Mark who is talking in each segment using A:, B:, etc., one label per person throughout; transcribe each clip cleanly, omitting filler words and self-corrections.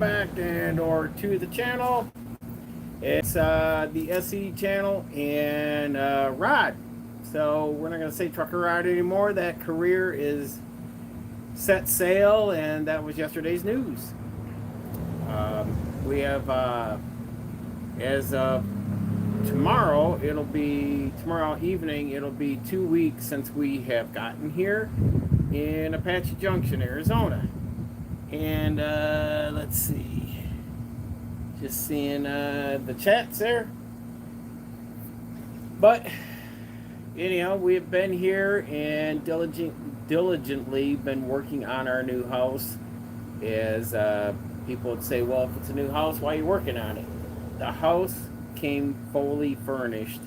A: back and or to the channel. It's the S.E.E channel and Rod. So we're not going to say Trucker Rod anymore. That career is set sail, and that was yesterday's news. We have, as of tomorrow, tomorrow evening, it'll be 2 weeks since we have gotten here in Apache Junction, Arizona. And let's see, just seeing the chats there. But anyhow, we have been here and diligently been working on our new house. As people would say, well, if it's a new house, why are you working on it? The house came fully furnished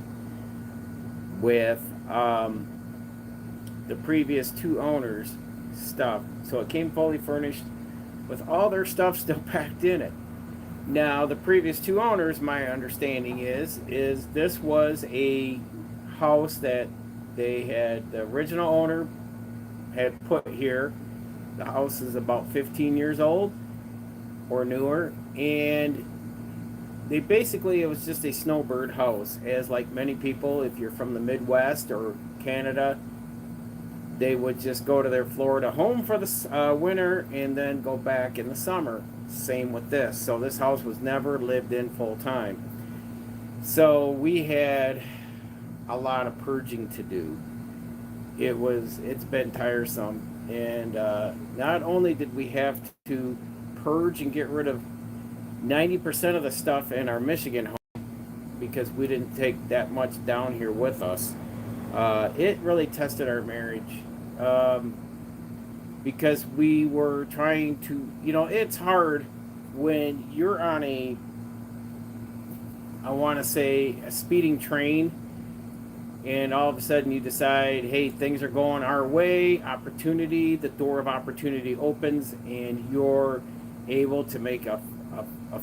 A: with the previous two owners' stuff. So it came fully furnished with all their stuff still packed in it. Now, the previous two owners, my understanding is this was a house that the original owner had put here. The house is about 15 years old or newer, and it was just a snowbird house. As like many people, if you're from the Midwest or Canada, they would just go to their Florida home for the winter and then go back in the summer. Same with this. So this house was never lived in full time. So we had a lot of purging to do. It's been tiresome, and not only did we have to purge and get rid of 90% of the stuff in our Michigan home because we didn't take that much down here with us. It really tested our marriage, because we were trying to, it's hard when you're on I want to say, a speeding train, and all of a sudden you decide, hey, things are going our way, the door of opportunity opens, and you're able to make a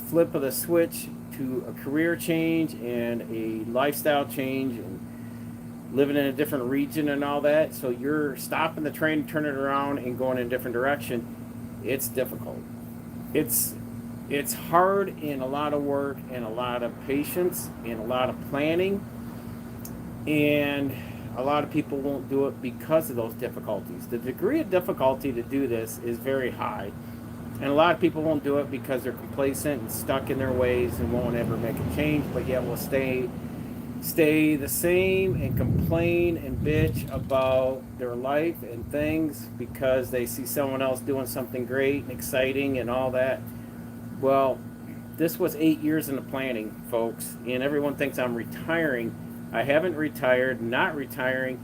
A: flip of the switch to a career change and a lifestyle change, and living in a different region and all that. So you're stopping the train, turning it around, and going in a different direction. It's difficult. It's hard, and a lot of work and a lot of patience and a lot of planning. And a lot of people won't do it because of those difficulties. The degree of difficulty to do this is very high. And a lot of people won't do it because they're complacent and stuck in their ways and won't ever make a change, but yet will stay the same and complain and bitch about their life and things because they see someone else doing something great and exciting and all that. Well, this was 8 years in the planning, folks, and everyone thinks I'm retiring. I haven't retired, not retiring.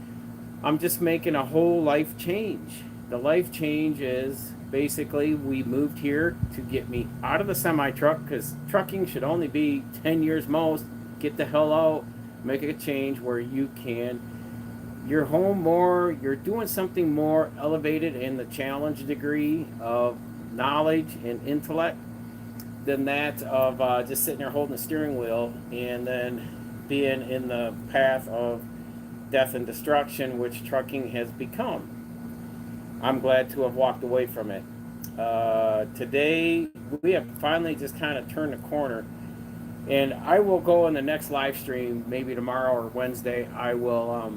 A: I'm just making a whole life change. The life change is basically we moved here to get me out of the semi-truck, because trucking should only be 10 years most. Get the hell out, make a change where you're home more, you're doing something more elevated in the challenge degree of knowledge and intellect than that of just sitting there holding the steering wheel and then being in the path of death and destruction, which trucking has become. I'm glad to have walked away from it. Today, we have finally just kind of turned the corner. And I will go in the next live stream, maybe tomorrow or Wednesday. I will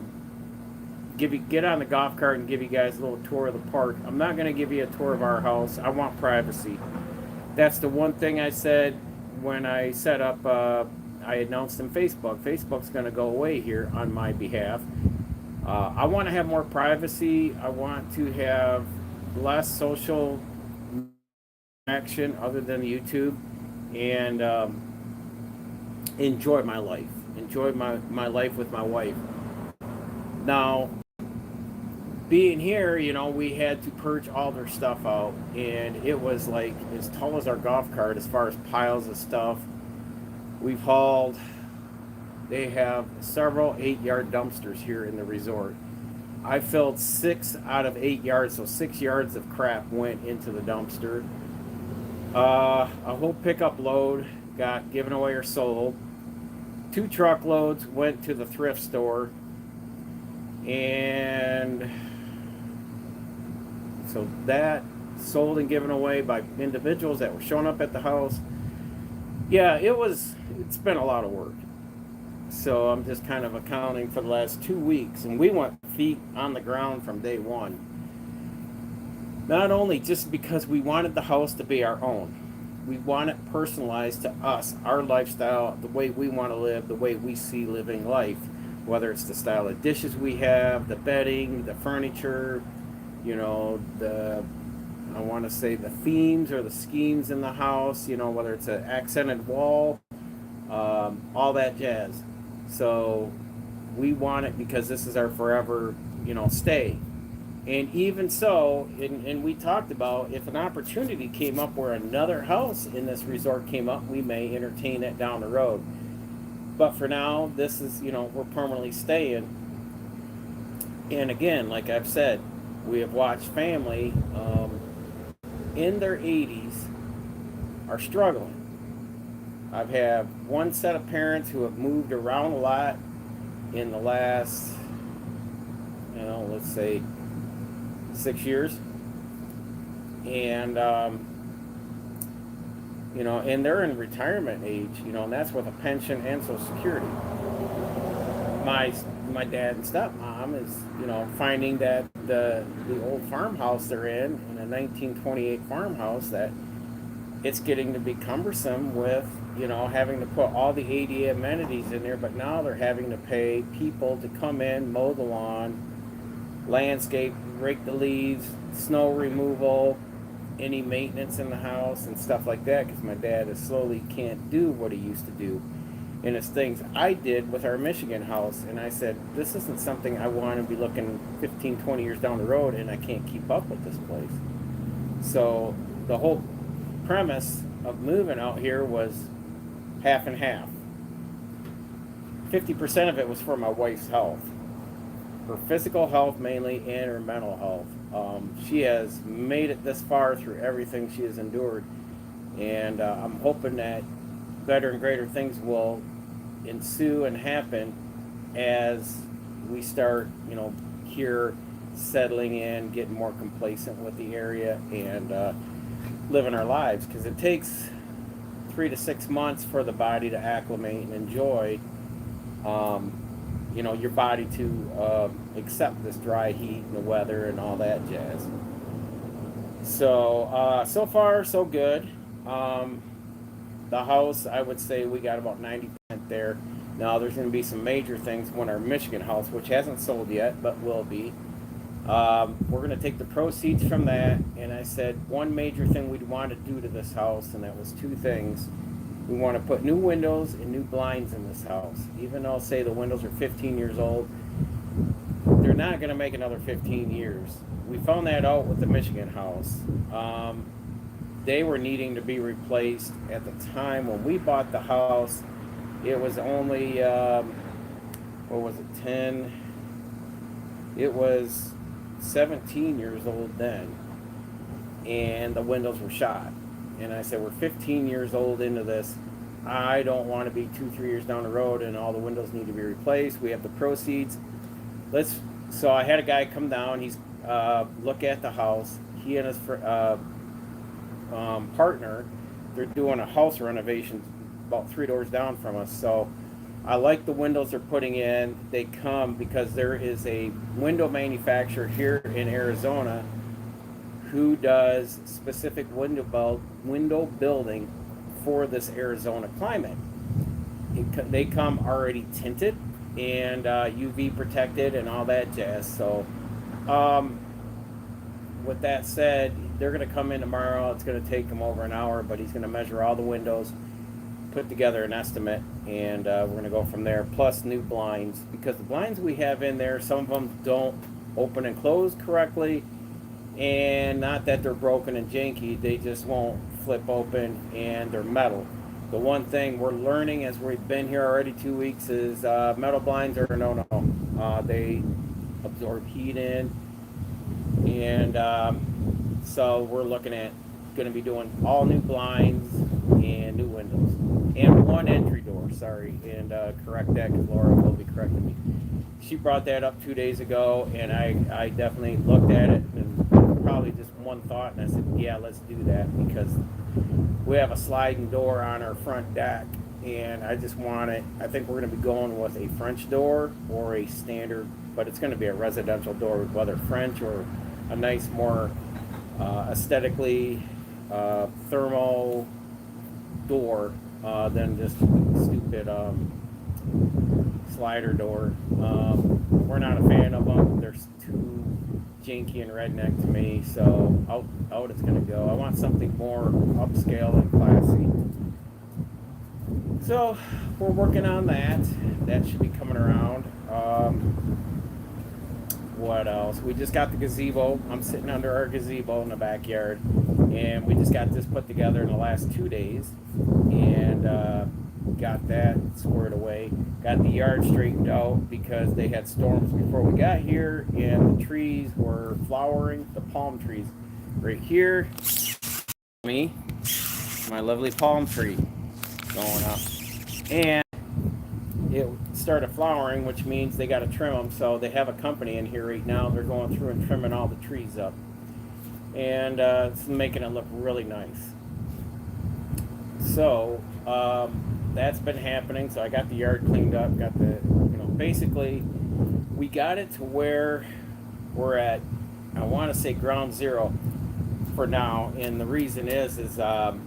A: get on the golf cart and give you guys a little tour of the park. I'm not going to give you a tour of our house. I want privacy. That's the one thing I said when I set up. I announced on Facebook. Facebook's going to go away here on my behalf. I want to have more privacy. I want to have less social action other than YouTube, and enjoy my life. Enjoy my life with my wife. Now, being here, we had to purge all their stuff out, and it was like as tall as our golf cart as far as piles of stuff. We've hauled, they have several 8-yard dumpsters here in the resort. I filled 6 out of 8 yards, so 6 yards of crap went into the dumpster. A whole pickup load got given away or sold. 2 truckloads went to the thrift store. And so that sold and given away by individuals that were showing up at the house. Yeah, it's been a lot of work. So I'm just kind of accounting for the last 2 weeks, and we went feet on the ground from day one. Not only just because we wanted the house to be our own, we want it personalized to us, our lifestyle, the way we want to live, the way we see living life, whether it's the style of dishes we have, the bedding, the furniture, I want to say the themes or the schemes in the house, whether it's an accented wall, all that jazz. So we want it because this is our forever, stay. And even so, and we talked about if an opportunity came up where another house in this resort came up, we may entertain it down the road. But for now, this is, we're permanently staying. And again, like I've said, we have watched family in their 80s are struggling. I've had one set of parents who have moved around a lot in the last, let's say 6 years. And, and they're in retirement age, and that's with a pension and Social Security. My dad and stepmom is, finding that the old farmhouse they're in a 1928 farmhouse, that it's getting to be cumbersome with, having to put all the ADA amenities in there, but now they're having to pay people to come in, mow the lawn, landscape, rake the leaves, snow removal, any maintenance in the house and stuff like that, because my dad is slowly can't do what he used to do. And it's things I did with our Michigan house, and I said, this isn't something I want to be looking 15, 20 years down the road, and I can't keep up with this place. So the whole premise of moving out here was half and half. 50% of it was for my wife's health, her physical health mainly, and her mental health. She has made it this far through everything she has endured, and I'm hoping that better and greater things will ensue and happen as we start, here settling in, getting more complacent with the area, and living our lives, because it takes 3 to 6 months for the body to acclimate and enjoy, your body to accept this dry heat and the weather and all that jazz. So, so far, so good. The house, I would say we got about 90% there. Now, there's going to be some major things when our Michigan house, which hasn't sold yet, but will be. We're going to take the proceeds from that, and I said one major thing we'd want to do to this house, and that was 2 things. We want to put new windows and new blinds in this house. Even though, say, the windows are 15 years old, they're not going to make another 15 years. We found that out with the Michigan house. They were needing to be replaced at the time when we bought the house. It was only, 10? It was 17 years old then, and the windows were shot. And I said, we're 15 years old into this. I don't want to be 2-3 years down the road and all the windows need to be replaced. We have the proceeds. So I had a guy come down. He's look at the house. He and his partner, they're doing a house renovation about 3 doors down from us. So I like the windows they're putting in. They come because there is a window manufacturer here in Arizona who does specific window building for this Arizona climate. They come already tinted and UV protected and all that jazz. So with that said, they're going to come in tomorrow. It's going to take them over an hour, but he's going to measure all the windows, put together an estimate, and we're going to go from there, plus new blinds, because the blinds we have in there, some of them don't open and close correctly, and not that they're broken and janky, they just won't flip open, and they're metal. The one thing we're learning as we've been here already 2 weeks is metal blinds are a no-no. They absorb heat in, and so we're looking at going to be doing all new blinds and new windows and one entry door, and correct that, because Laura will be correcting me. She brought that up 2 days ago, and I definitely looked at it and probably just one thought, and I said, yeah, let's do that, because we have a sliding door on our front deck, and I just want it. I think we're going to be going with a French door or a standard, but it's going to be a residential door, whether French or a nice, more aesthetically thermal door than just stupid slider door. We're not a fan of them. They're too janky and redneck to me, so out it's gonna go. I want something more upscale and classy. So we're working on that. That should be coming around. What else? We just got the gazebo. I'm sitting under our gazebo in the backyard, and we just got this put together in the last 2 days, and got that squared away. Got the yard straightened out because they had storms before we got here, and the trees were flowering. The palm trees, right here, me, my lovely palm tree going up, and it started flowering, which means they got to trim them. So they have a company in here right now. They're going through and trimming all the trees up, and it's making it look really nice. So that's been happening. So I got the yard cleaned up, got the, basically we got it to where we're at, I want to say ground zero for now. And the reason is the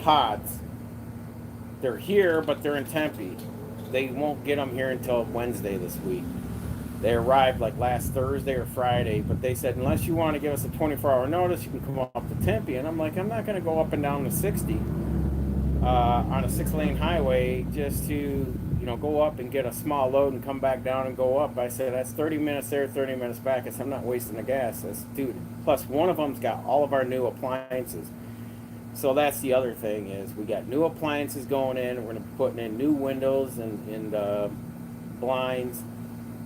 A: pods, they're here, but they're in Tempe. They won't get them here until Wednesday this week. They arrived like last Thursday or Friday, but they said, unless you want to give us a 24-hour notice, you can come up to Tempe. And I'm like, I'm not going to go up and down to 60 on a 6-lane highway just to, go up and get a small load and come back down and go up. I said, that's 30 minutes there, 30 minutes back. I said, I'm not wasting the gas. I said, dude, plus one of them's got all of our new appliances. So that's the other thing, is we got new appliances going in. We're going to be putting in new windows and blinds,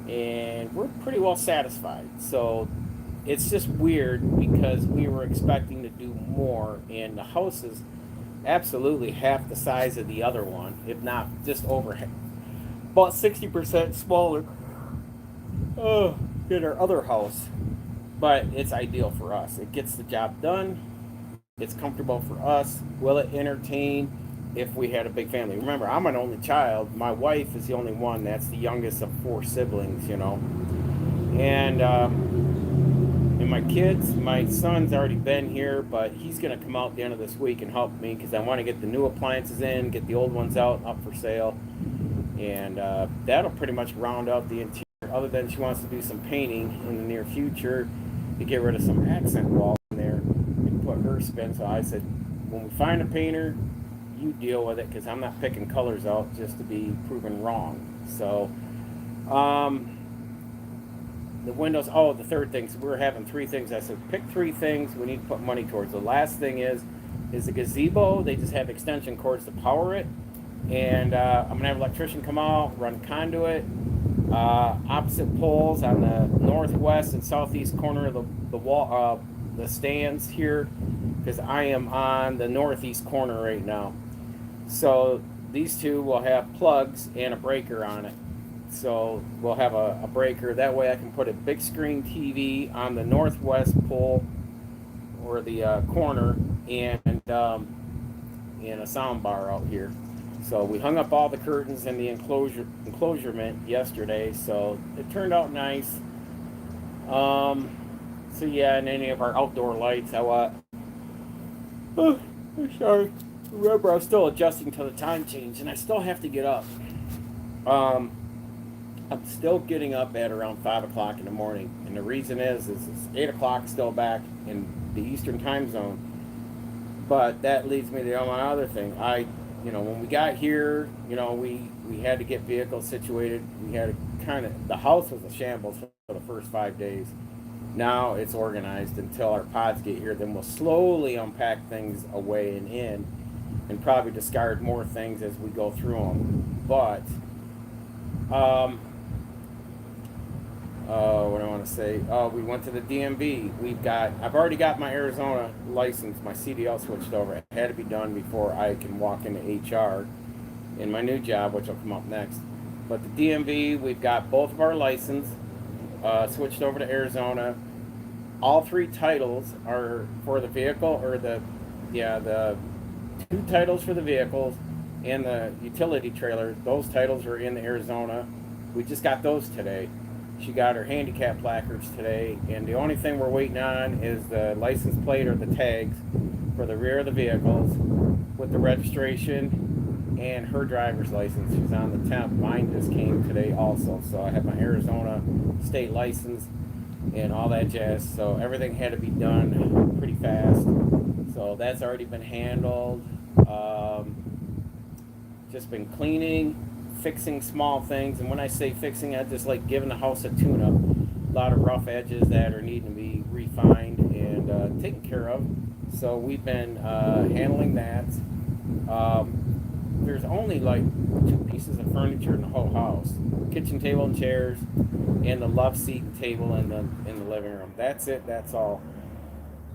A: and we're pretty well satisfied. So it's just weird because we were expecting to do more, and the house is absolutely half the size of the other one, if not just over half, about 60% smaller than our other house. But it's ideal for us. It gets the job done. It's comfortable for us. Will it entertain if we had a big family? Remember, I'm an only child. My wife is the only one that's the youngest of 4 siblings, and my kids, my son's already been here, but he's going to come out at the end of this week and help me because I want to get the new appliances in, get the old ones out, up for sale, and that'll pretty much round out the interior, other than she wants to do some painting in the near future to get rid of some accent walls in there and put her spin. So I said, when we find a painter, you deal with it, because I'm not picking colors out just to be proven wrong. So the windows, the third thing, so we were having 3 things. I said, pick 3 things we need to put money towards. The last thing is the gazebo. They just have extension cords to power it, and I'm going to have an electrician come out, run conduit, opposite poles on the northwest and southeast corner of the wall, the stands here, because I am on the northeast corner right now. So these 2 will have plugs and a breaker on it. So we'll have a breaker. That way I can put a big screen TV on the northwest pole or the corner, and a sound bar out here. So we hung up all the curtains and the enclosure yesterday, so it turned out nice. So yeah, and any of our outdoor lights, sorry. Remember, I'm still adjusting to the time change, and I still have to get up. I'm still getting up at around 5 o'clock in the morning, and the reason is it's 8 o'clock still back in the Eastern time zone. But that leads me to my other thing. When we got here, we had to get vehicles situated. We had to the house was a shambles for the first 5 days. Now it's organized until our pods get here. Then we'll slowly unpack things away and in, and probably discard more things as we go through them. But what do I want to say? We went to the DMV. I've already got my Arizona license, my CDL switched over. It had to be done before I can walk into HR in my new job, which will come up next. But the DMV, we've got both of our license switched over to Arizona. All three titles are for the vehicle, or the two titles for the vehicles and the utility trailer. Those titles are in Arizona. We just got those today. She got her handicap placards today, and the only thing we're waiting on is the license plate or the tags for the rear of the vehicles with the registration and her driver's license. She's on the 10th. Mine just came today also, so I have my Arizona state license and all that jazz. So everything had to be done pretty fast. So that's already been handled. Just been cleaning, fixing small things, and when I say fixing, I just like giving the house a tune-up. A lot of rough edges that are needing to be refined and taken care of. So we've been handling that. There's only like two pieces of furniture in the whole house: kitchen table and chairs, and the love seat and table in the living room. That's it. That's all.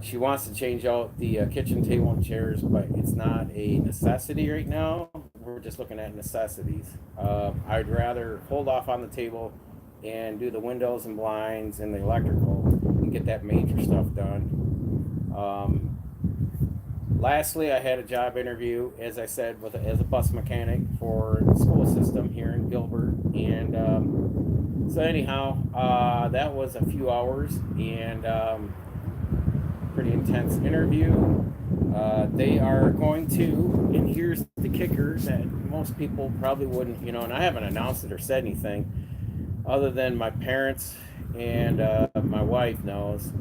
A: She wants to change out the kitchen table and chairs, but it's not a necessity right now. We're just looking at necessities. I'd rather hold off on the table and do the windows and blinds and the electrical and get that major stuff done. Lastly, I had a job interview, as I said, as a bus mechanic for the school system here in Gilbert, and so anyhow, that was a few hours and pretty intense interview. They are going to, and here's the kicker that most people probably wouldn't, and I haven't announced it or said anything other than my parents and my wife knows.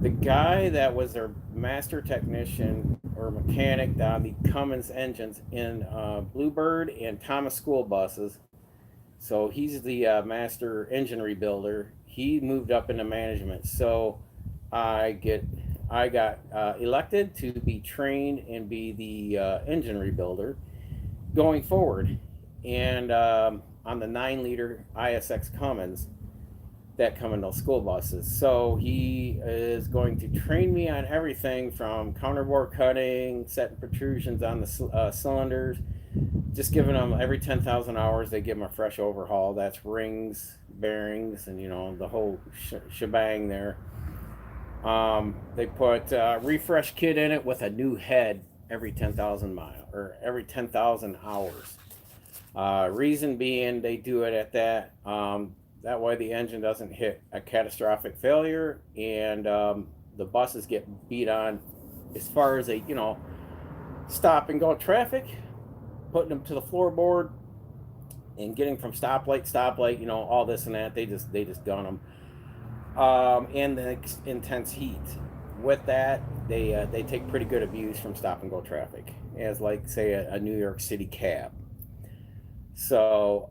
A: The guy that was their master technician or mechanic on the Cummins engines in Bluebird and Thomas school buses, so he's the master engine rebuilder. He moved up into management. So I got elected to be trained and be the engine rebuilder going forward, and on the 9-liter ISX Cummins that come in those school buses. So he is going to train me on everything from counterbore cutting, setting protrusions on the cylinders, just giving them every 10,000 hours. They give them a fresh overhaul. That's rings, bearings, and the whole shebang there. They put a refresh kit in it with a new head every 10,000 miles or every 10,000 hours. Reason being, they do it at that. That way the engine doesn't hit a catastrophic failure, and the buses get beat on as far as stop and go traffic, putting them to the floorboard and getting from stoplight, all this and that. They just gun them. And the intense heat. With that, they take pretty good abuse from stop and go traffic, as like say a New York City cab. So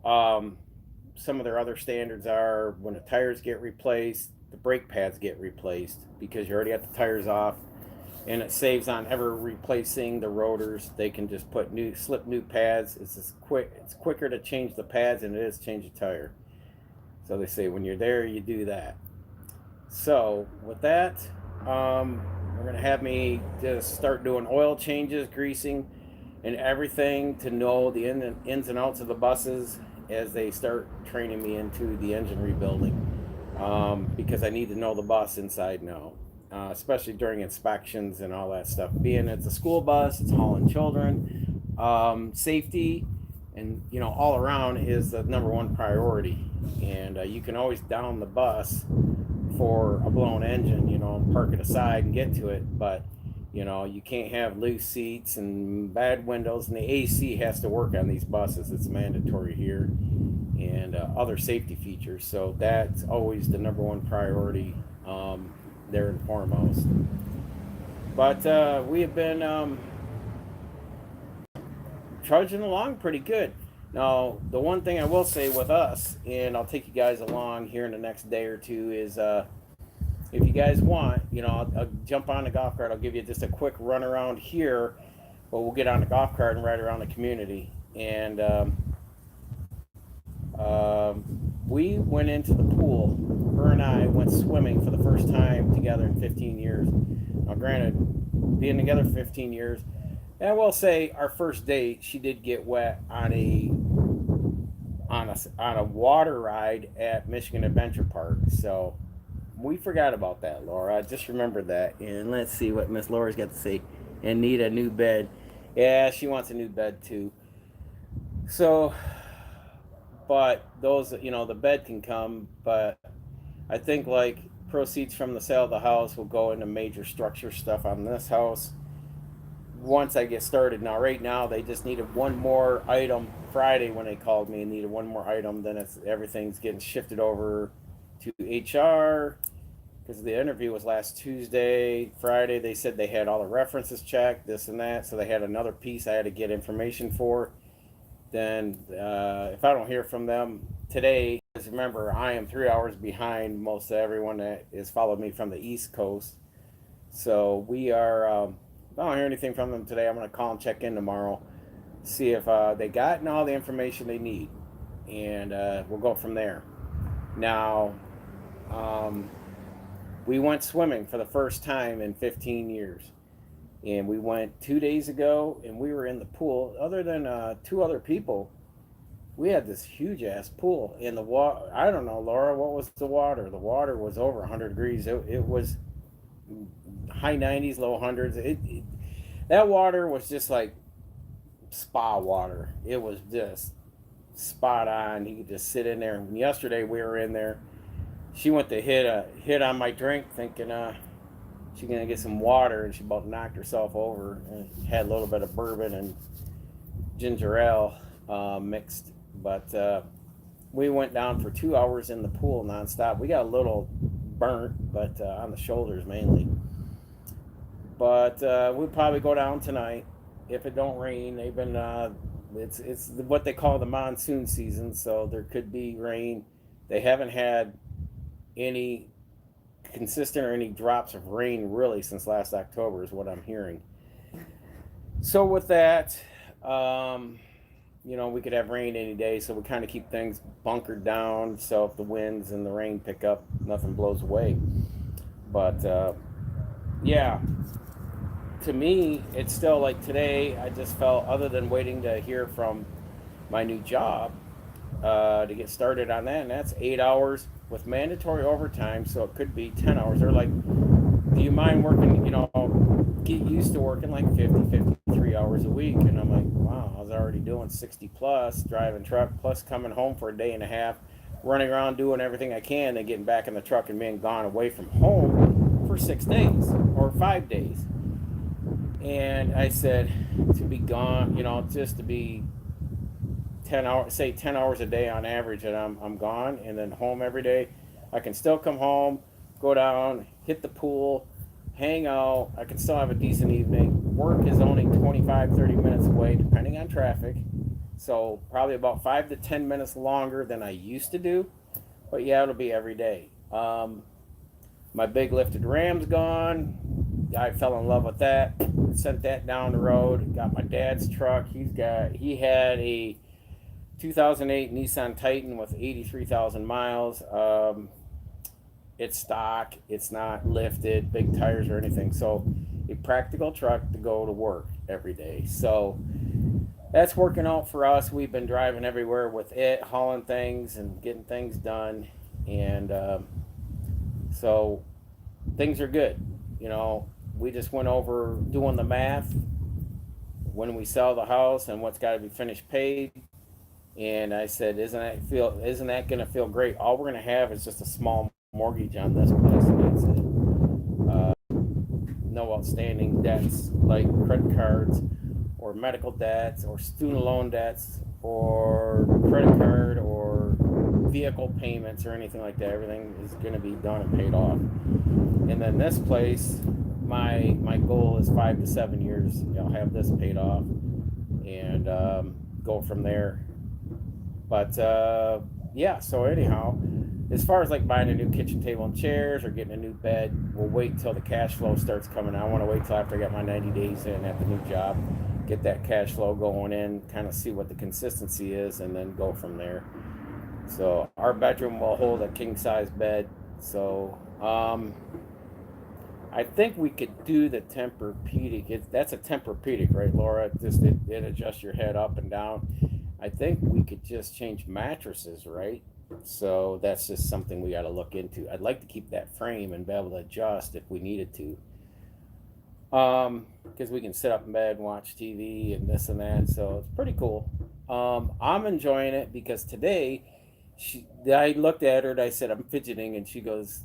A: some of their other standards are when the tires get replaced, the brake pads get replaced because you already got the tires off, and it saves on ever replacing the rotors. They can just slip new pads. It's quicker to change the pads than it is to change the tire. So they say when you're there, you do that. So with that, we're gonna have me just start doing oil changes, greasing, and everything to know the ins and outs of the buses as they start training me into the engine rebuilding, because I need to know the bus inside and out, especially during inspections and all that stuff. Being it's a school bus, it's hauling children, safety, and all around is the number one priority. And you can always down the bus for a blown engine, park it aside and get to it, but you can't have loose seats and bad windows, and the AC has to work on these buses. It's mandatory here, and other safety features. So that's always the number one priority there and foremost. But we have been trudging along pretty good. Now, the one thing I will say with us, and I'll take you guys along here in the next day or two, is if you guys want, I'll jump on the golf cart. I'll give you just a quick run around here, but we'll get on the golf cart and ride around the community. And we went into the pool. Her and I went swimming for the first time together in 15 years. Now, granted, being together for 15 years, and I will say our first date, she did get wet on a water ride at Michigan Adventure Park. So we forgot about that, Laura. I just remembered that. And let's see what Miss Laura's got to say. And need a new bed. Yeah, she wants a new bed too. So, but those, the bed can come, but I think like proceeds from the sale of the house will go into major structure stuff on this house once I get started. Now, right now, they just needed one more item. Friday, when they called me and needed one more item, then everything's getting shifted over to HR because the interview was last Tuesday. Friday, they said they had all the references checked, this and that, so they had another piece I had to get information for. Then, if I don't hear from them today, because remember, I am 3 hours behind most of everyone that has followed me from the East Coast. So we are. If I don't hear anything from them today, I'm going to call and check in tomorrow, see if they gotten all the information they need, and we'll go from there. Now, um, we went swimming for the first time in 15 years. And we went 2 days ago, and we were in the pool. Other than two other people, we had this huge ass pool in the water. I don't know, Laura, what was the water? The water was over 100 degrees. It was high 90s, low hundreds. That water was just like spa water. It was just spot on. You could just sit in there. And yesterday we were in there. She went to hit on my drink, thinking she's gonna get some water, and she about knocked herself over. And had a little bit of bourbon and ginger ale mixed, but we went down for 2 hours in the pool nonstop. We got a little burnt, but on the shoulders mainly. But we'll probably go down tonight if it don't rain. They've been it's what they call the monsoon season, so there could be rain. They haven't had any consistent or any drops of rain really since last October, is what I'm hearing. So with that, we could have rain any day, so we kind of keep things bunkered down. So if the winds and the rain pick up, nothing blows away. But yeah, to me, it's still like today. I just felt, other than waiting to hear from my new job to get started on that, and that's 8 hours with mandatory overtime, so it could be 10 hours. They're like, do you mind working, get used to working like 50, 53 hours a week? And I'm like, wow, I was already doing 60 plus, driving truck, plus coming home for a day and a half, running around doing everything I can, and getting back in the truck and being gone away from home for 6 days or 5 days. And I said, to be gone, just to be 10 hours, say 10 hours a day on average, and I'm gone, and then home every day. I can still come home, go down, hit the pool, hang out. I can still have a decent evening. Work is only 25, 30 minutes away, depending on traffic. So probably about 5 to 10 minutes longer than I used to do. But yeah, it'll be every day. My big lifted Ram's gone. I fell in love with that. Sent that down the road. Got my dad's truck. He had a 2008 Nissan Titan with 83,000 miles. It's stock. It's not lifted, big tires or anything. So a practical truck to go to work every day. So that's working out for us. We've been driving everywhere with it, hauling things and getting things done. And so things are good. We just went over doing the math when we sell the house and what's got to be finished paid. And I said, isn't that going to feel great? All we're going to have is just a small mortgage on this place, and that's it. No outstanding debts like credit cards or medical debts or student loan debts or credit card or vehicle payments or anything like that. Everything is going to be done and paid off. And then this place, my goal is 5 to 7 years. I'll have this paid off and go from there. But yeah, so anyhow, as far as like buying a new kitchen table and chairs or getting a new bed, we'll wait until the cash flow starts coming. I want to wait till after I get my 90 days in at the new job, get that cash flow going in, kind of see what the consistency is, and then go from there. So our bedroom will hold a king size bed. So I think we could do the Tempur-Pedic. That's a Tempur-Pedic, right, Laura? It adjusts your head up and down. I think we could just change mattresses, right? So that's just something we got to look into. I'd like to keep that frame and be able to adjust if we needed to. Because we can sit up in bed and watch TV and this and that. So it's pretty cool. I'm enjoying it because today I looked at her and I said, I'm fidgeting. And she goes,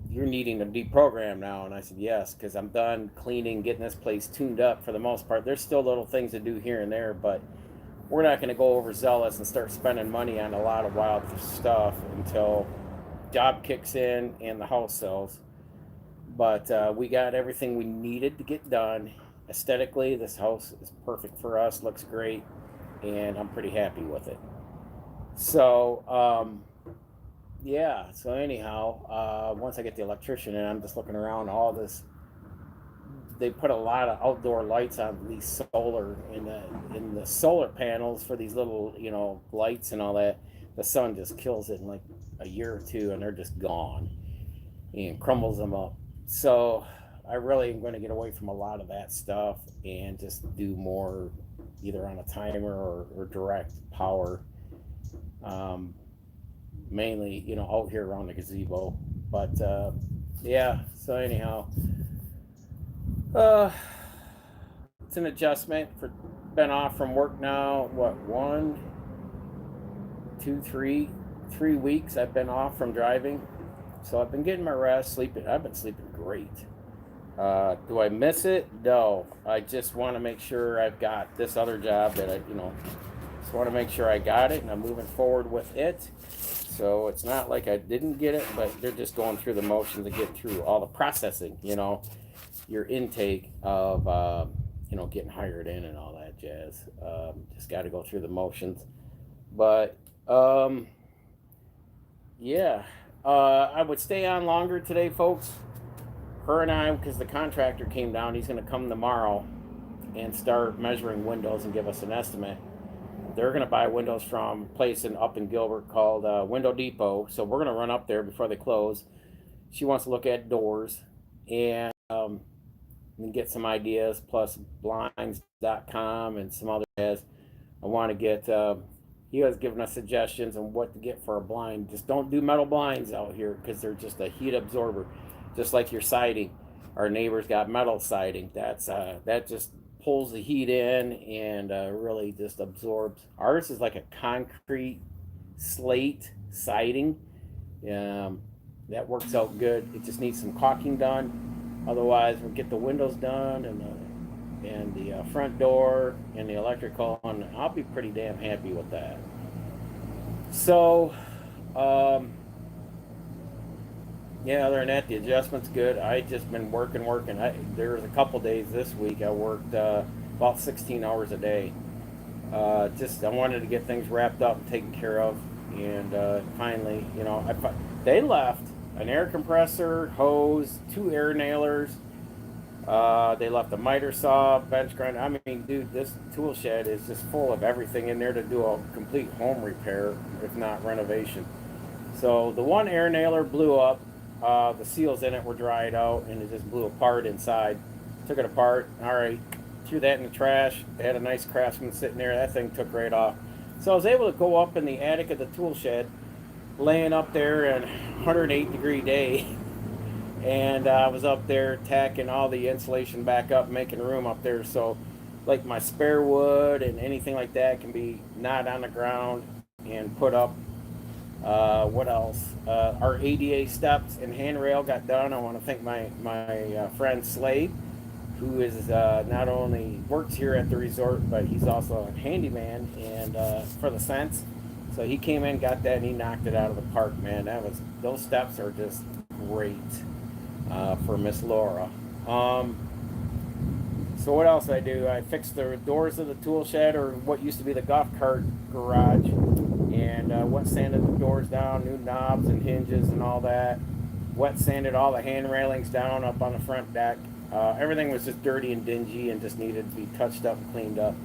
A: you're needing to deprogram now. And I said, yes, because I'm done cleaning, getting this place tuned up for the most part. There's still little things to do here and there, but we're not going to go overzealous and start spending money on a lot of wild stuff until job kicks in and the house sells. But we got everything we needed to get done. Aesthetically, this house is perfect for us, looks great, and I'm pretty happy with it. So, yeah, so anyhow, once I get the electrician in, I'm just looking around all this. They put a lot of outdoor lights on these solar in the solar panels for these little lights and all that. The sun just kills it in like a year or two, and they're just gone and crumbles them up. So I really am going to get away from a lot of that stuff and just do more either on a timer or direct power. Um, Mainly, out here around the gazebo. But yeah, so anyhow, uh, it's an adjustment for been off from work now. What, 3 weeks I've been off from driving. So I've been getting my rest, sleeping. I've been sleeping great. Do I miss it? No. I just want to make sure I've got this other job that just want to make sure I got it and I'm moving forward with it. So it's not like I didn't get it, but they're just going through the motions to get through all the processing, your intake of, getting hired in and all that jazz. Just got to go through the motions. But, yeah, I would stay on longer today, folks. Her and I, because the contractor came down, he's going to come tomorrow and start measuring windows and give us an estimate. They're going to buy windows from a place up in Gilbert called Window Depot. So we're going to run up there before they close. She wants to look at doors and get some ideas, plus blinds.com and some other ads. I want to get, he has given us suggestions on what to get for a blind. Just don't do metal blinds out here because they're just a heat absorber, just like your siding. Our neighbors got metal siding. That just pulls the heat in and really just absorbs. Ours is like a concrete slate siding. That works out good. It just needs some caulking done. Otherwise, we'll get the windows done and the front door and the electrical, and I'll be pretty damn happy with that. So, yeah, other than that, the adjustment's good. I just been working. There was a couple days this week I worked about 16 hours a day. I wanted to get things wrapped up and taken care of, and finally, they left an air compressor, hose, 2 air nailers. They left a miter saw, bench grinder. I mean, dude, this tool shed is just full of everything in there to do a complete home repair, if not renovation. So the one air nailer blew up. The seals in it were dried out, and it just blew apart inside. Took it apart. All right, threw that in the trash. They had a nice Craftsman sitting there. That thing took right off. So I was able to go up in the attic of the tool shed, laying up there in 108-degree day, and I was up there tacking all the insulation back up, making room up there. So, like my spare wood and anything like that can be not on the ground and put up. What else? Our ADA steps and handrail got done. I want to thank my friend Slade, who is not only works here at the resort, but he's also a handyman and for the Sense. So he came in, got that, and he knocked it out of the park, man. Those steps are just great for Miss Laura. So what else I do? I fixed the doors of the tool shed, or what used to be the golf cart garage, and wet sanded the doors down, new knobs and hinges and all that. Wet sanded all the hand railings down up on the front deck. Everything was just dirty and dingy and just needed to be touched up and cleaned up.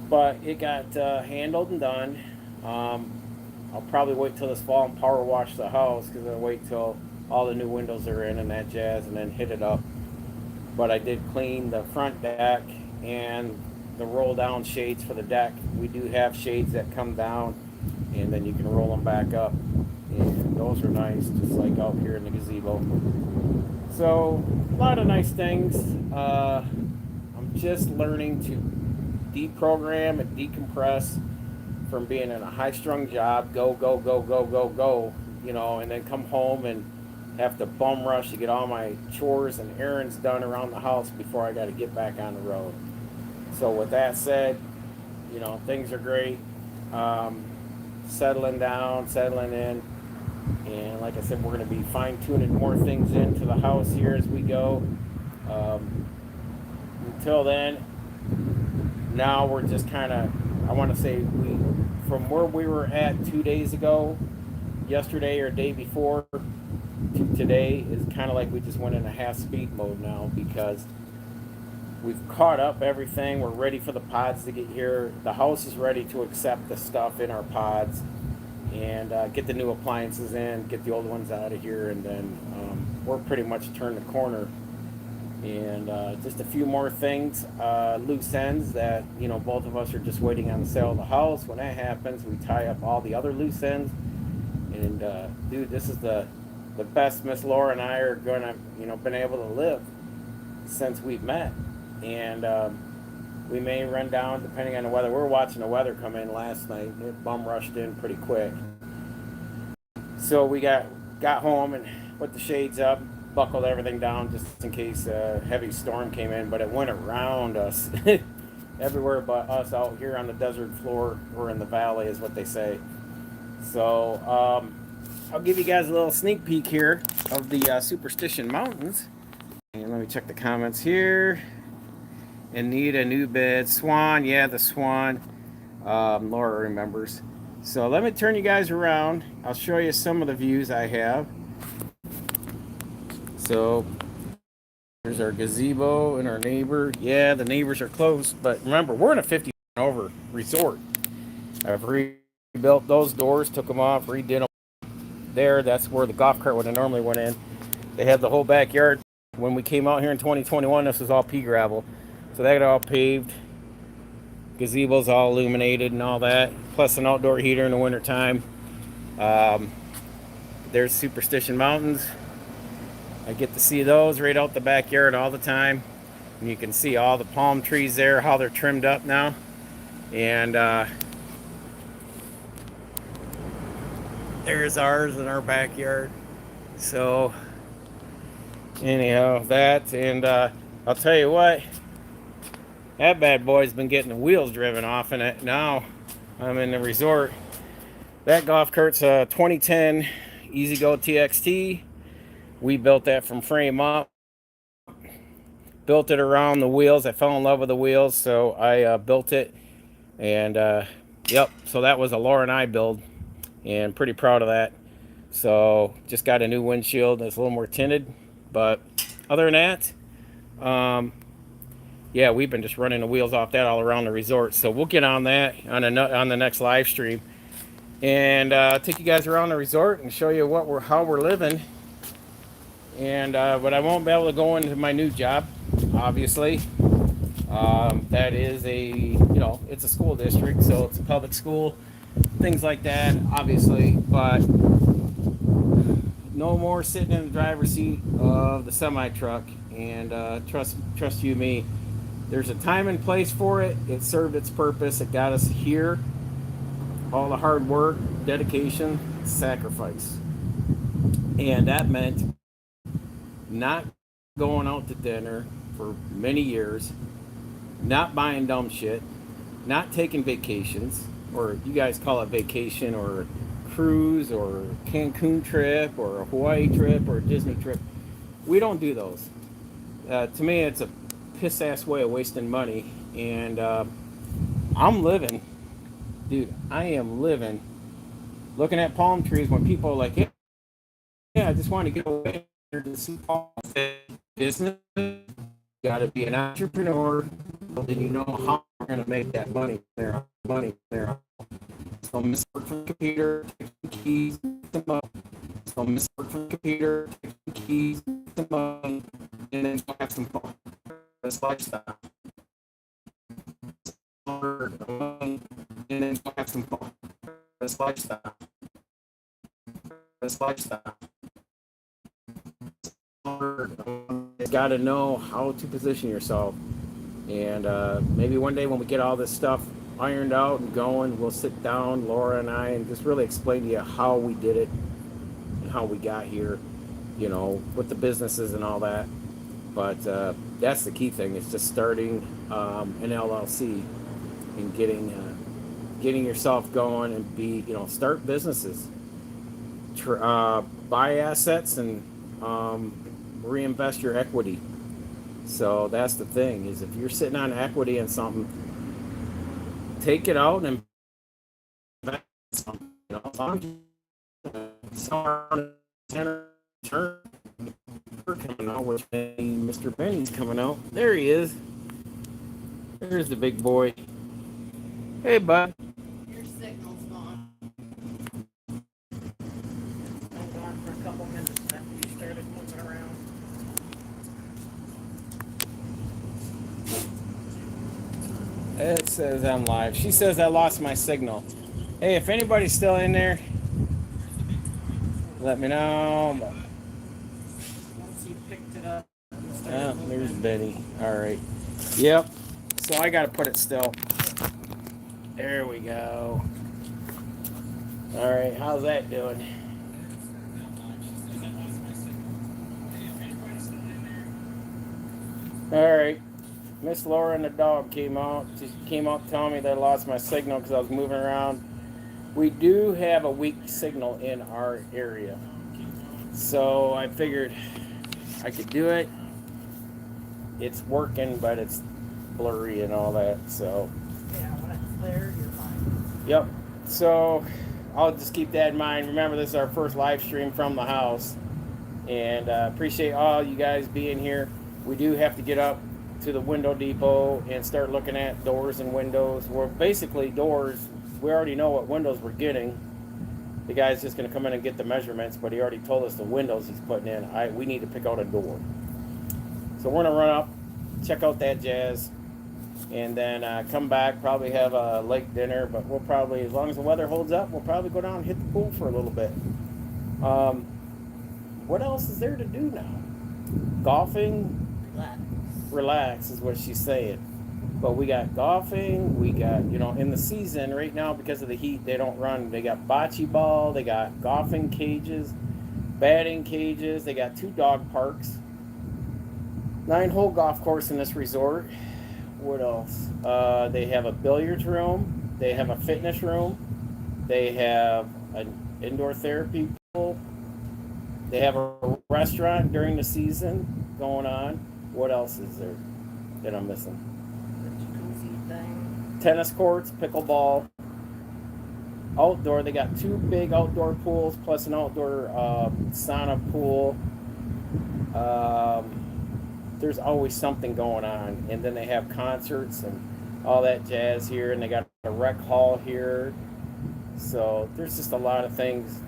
A: But it got handled and done. I'll probably wait till this fall and power wash the house, because I'll wait till all the new windows are in and that jazz, and then hit it up. But I did clean the front deck and the roll down shades for the deck. We do have shades that come down and then you can roll them back up. Those are nice, just like out here in the gazebo. So a lot of nice things. I'm just learning to deprogram and decompress from being in a high-strung job, go, go, go, go, go, go, and then come home and have to bum rush to get all my chores and errands done around the house before I got to get back on the road. So with that said, things are great. Um, Settling down, settling in, and like I said, we're going to be fine-tuning more things into the house here as we go. Um, until then, now we're just kind of, I want to say, from where we were at 2 days ago, yesterday or day before, to today is kind of like we just went in a half speed mode now, because we've caught up everything. We're ready for the pods to get here. The house is ready to accept the stuff in our pods and get the new appliances in, get the old ones out of here, and then we're pretty much turned the corner. And just a few more things, loose ends that both of us are just waiting on the sale of the house. When that happens, we tie up all the other loose ends. And dude, this is the best Miss Laura and I are gonna been able to live since we've met. And we may run down depending on the weather. We were watching the weather come in last night. It bum rushed in pretty quick. So we got home and put the shades up, buckled everything down just in case a heavy storm came in, but it went around us everywhere but us out here on the desert floor. We're in the valley is what they say. So I'll give you guys a little sneak peek here of the Superstition Mountains. And let me check the comments here. And need a new bed. Swan, yeah, the Swan. Laura remembers. So let me turn you guys around. I'll show you some of the views I have. So there's our gazebo and our neighbor. Yeah, the neighbors are close, but remember, we're in a 50 over resort. I've rebuilt those doors, took them off, redid them there. That's where the golf cart would have normally went in. They have the whole backyard. When we came out here in 2021, this was all pea gravel. So they got all paved. Gazebo's all illuminated and all that. Plus an outdoor heater in the wintertime. There's Superstition Mountains. I get to see those right out the backyard all the time. And you can see all the palm trees there, how they're trimmed up now. And there's ours in our backyard. So anyhow, that, and I'll tell you what, that bad boy's been getting the wheels driven off in it. Now I'm in the resort. That golf cart's a 2010 EasyGo TXT. We built that from frame up. Built it around the wheels. I fell in love with the wheels, so I built it. And yep, so that was a Laura and I build, and pretty proud of that. So just got a new windshield. It's a little more tinted, but other than that, yeah, we've been just running the wheels off that all around the resort. So we'll get on that on the next live stream, and take you guys around the resort and show you how we're living. And but I won't be able to go into my new job, obviously. That is it's a school district, so it's a public school, things like that, obviously. But no more sitting in the driver's seat of the semi truck. And trust you me, there's a time and place for it. It served its purpose. It got us here. All the hard work, dedication, sacrifice, and that meant not going out to dinner for many years, not buying dumb shit, not taking vacations, or you guys call it vacation, or cruise, or Cancun trip, or a Hawaii trip, or a Disney trip. We don't do those. To me, it's a piss ass way of wasting money. And I'm living, dude. I am living, looking at palm trees when people are like, yeah, I just want to get away to see palm business. You got to be an entrepreneur, so then you know how you're going to make that money there. So miss work from the computer, take the keys, the money. So miss work from the computer, take the keys, the money, and then go have some fun. This lifestyle. And then go have some fun. This lifestyle. this lifestyle. You got to know how to position yourself. And maybe one day when we get all this stuff ironed out and going, we'll sit down, Laura and I, and just really explain to you how we did it and how we got here, you know, with the businesses and all that. But that's the key thing, is just starting an LLC and getting yourself going and start businesses, buy assets and reinvest your equity. So that's the thing, is if you're sitting on equity in something, take it out and invest in something. You know, as long as someone turn coming out, which Mr. Benny's coming out. There he is. There's the big boy. Hey, bud.
B: Your signal's gone. I'm gone for a couple minutes after you started moving around.
A: It says I'm live. She says I lost my signal. Hey, if anybody's still in there, let me know.
B: Once you picked it up.
A: Oh, there's Benny. All right. Yep. So I got to put it still. There we go. All right. How's that doing? All right. Miss Laura and the dog came out. She came out telling me that I lost my signal because I was moving around. We do have a weak signal in our area. So I figured I could do it. It's working, but it's blurry and all that. So
B: Yeah, when it's there, you're fine.
A: yep. So I'll just keep that in mind. Remember, this is our first live stream from the house. And appreciate all you guys being here. We do have to get up to the window depot and start looking at doors and windows. We're basically doors. We already know what windows we're getting. The guy's just going to come in and get the measurements, but he already told us the windows he's putting in. We need to pick out a door. So we're going to run up, check out that jazz, and then come back, probably have a late dinner, but we'll probably, as long as the weather holds up, we'll probably go down and hit the pool for a little bit. What else is there to do now? Golfing? Relax is what she's saying. But we got golfing, we got, in the season right now, because of the heat, they don't run. They got bocce ball, they got golfing cages, batting cages, they got 2 dog parks, 9-hole golf course in this resort. What else? They have a billiards room, they have a fitness room, they have an indoor therapy pool, they have a restaurant during the season going on. What else is there that I'm missing?
B: Jacuzzi thing.
A: Tennis courts, pickleball, outdoor. They got 2 big outdoor pools plus an outdoor sauna pool. There's always something going on, and then they have concerts and all that jazz here, and they got a rec hall here. So there's just a lot of things.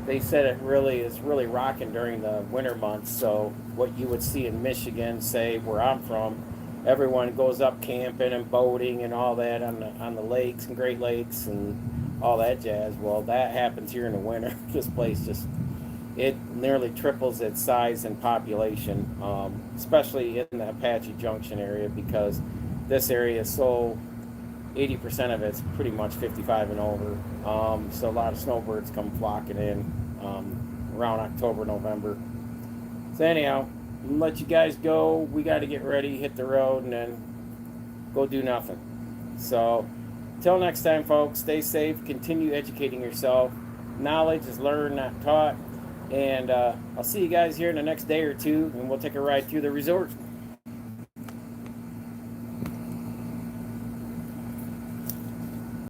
A: They said it really is really rocking during the winter months. So what you would see in Michigan, say where I'm from, everyone goes up camping and boating and all that on the lakes and Great Lakes and all that jazz. Well, that happens here in the winter. This place it nearly triples its size and population, especially in the Apache Junction area, because this area is so 80% of it's pretty much 55 and over. So a lot of snowbirds come flocking in around October, November. So anyhow, I'm let you guys go. We got to get ready, hit the road, and then go do nothing. So till next time, folks, stay safe. Continue educating yourself. Knowledge is learned, not taught. And I'll see you guys here in the next day or two, and we'll take a ride through the resort.